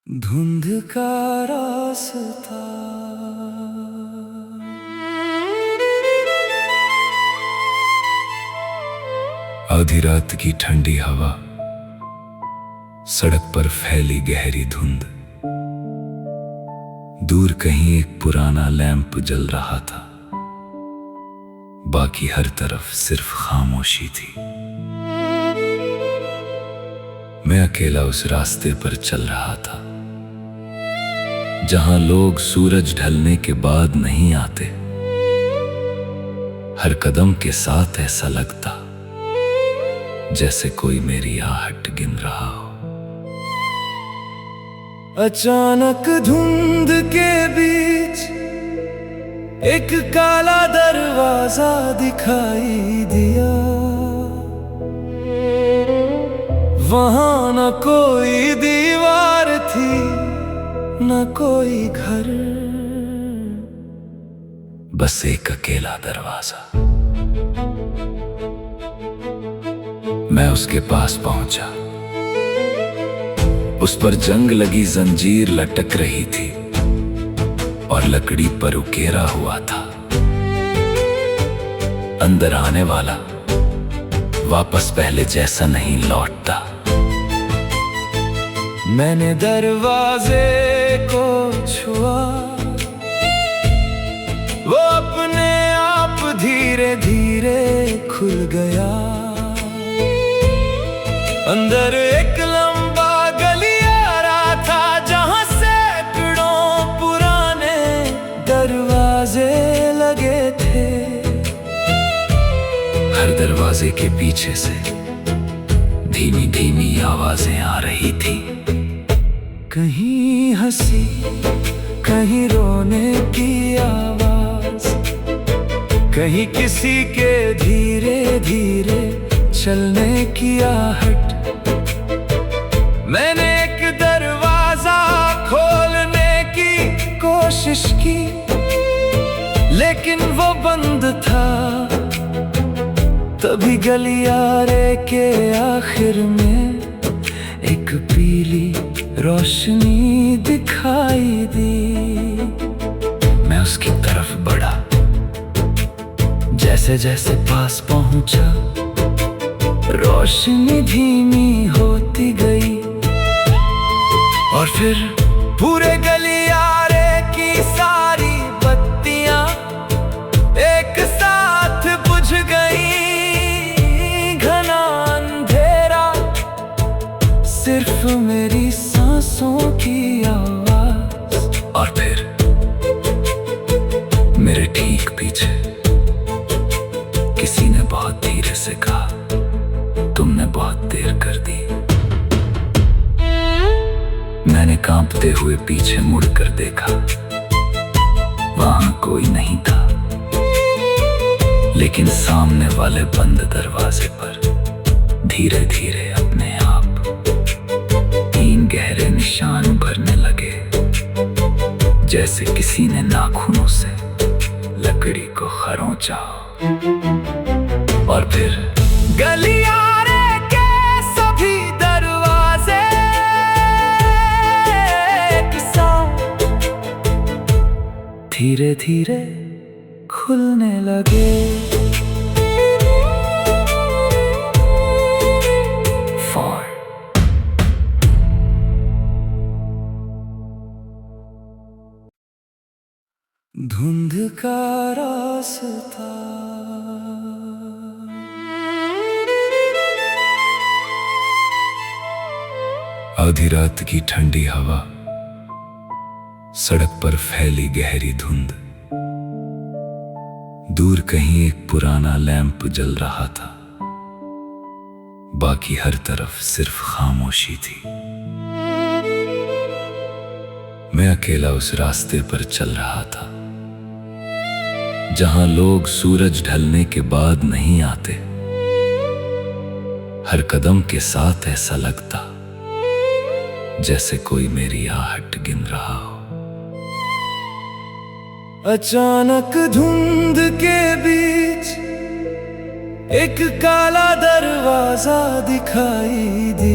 धुंध का रास्ता। आधी रात की ठंडी हवा, सड़क पर फैली गहरी धुंध। दूर कहीं एक पुराना लैंप जल रहा था, बाकी हर तरफ सिर्फ खामोशी थी। मैं अकेला उस रास्ते पर चल रहा था जहां लोग सूरज ढलने के बाद नहीं आते। हर कदम के साथ ऐसा लगता जैसे कोई मेरी आहट गिन रहा हो। अचानक धुंध के बीच एक काला दरवाजा दिखाई दिया। वहां न कोई दीवार थी, न कोई घर, बस एक अकेला दरवाजा। मैं उसके पास पहुंचा। उस पर जंग लगी जंजीर लटक रही थी और लकड़ी पर उकेरा हुआ था। अंदर आने वाला वापस पहले जैसा नहीं लौटता। मैंने दरवाजे को छुआ, वो अपने आप धीरे धीरे खुल गया। अंदर एक लंबा गलियारा था जहां सैकड़ों पुराने दरवाजे लगे थे। हर दरवाजे के पीछे से धीमी धीमी आवाजें आ रही थी। कहीं हंसी, कहीं रोने की आवाज, कहीं किसी के धीरे धीरे चलने की आहट। मैंने एक दरवाजा खोलने की कोशिश की, लेकिन वो बंद था। तभी गलियारे के आखिर में एक पीली रोशनी दिखाई दी। मैं उसकी तरफ बढ़ा। जैसे जैसे पास पहुंचा, रोशनी धीमी होती गई और फिर पूरे गलियारे की सारी बत्तियां एक साथ बुझ गई। घना अंधेरा, सिर्फ मेरी सांसों की आवाज। और फिर मेरे ठीक पीछे किसी ने बहुत धीरे से कहा, तुमने बहुत देर कर दी। मैंने कांपते हुए पीछे मुड़कर देखा। वहां कोई नहीं था, लेकिन सामने वाले बंद दरवाजे पर धीरे धीरे अपने आप 3 गहरे निशान भरने लगे, जैसे किसी ने नाखूनों से लकड़ी को खरोंचा। और फिर गलियारे के सभी दरवाजे एक साथ धीरे धीरे खुलने लगे। धुंध का रास्ता। आधी रात की ठंडी हवा, सड़क पर फैली गहरी धुंध। दूर कहीं एक पुराना लैंप जल रहा था, बाकी हर तरफ सिर्फ खामोशी थी। मैं अकेला उस रास्ते पर चल रहा था जहां लोग सूरज ढलने के बाद नहीं आते। हर कदम के साथ ऐसा लगता जैसे कोई मेरी आहट गिन रहा हो। अचानक धुंध के बीच एक काला दरवाजा दिखाई दिया।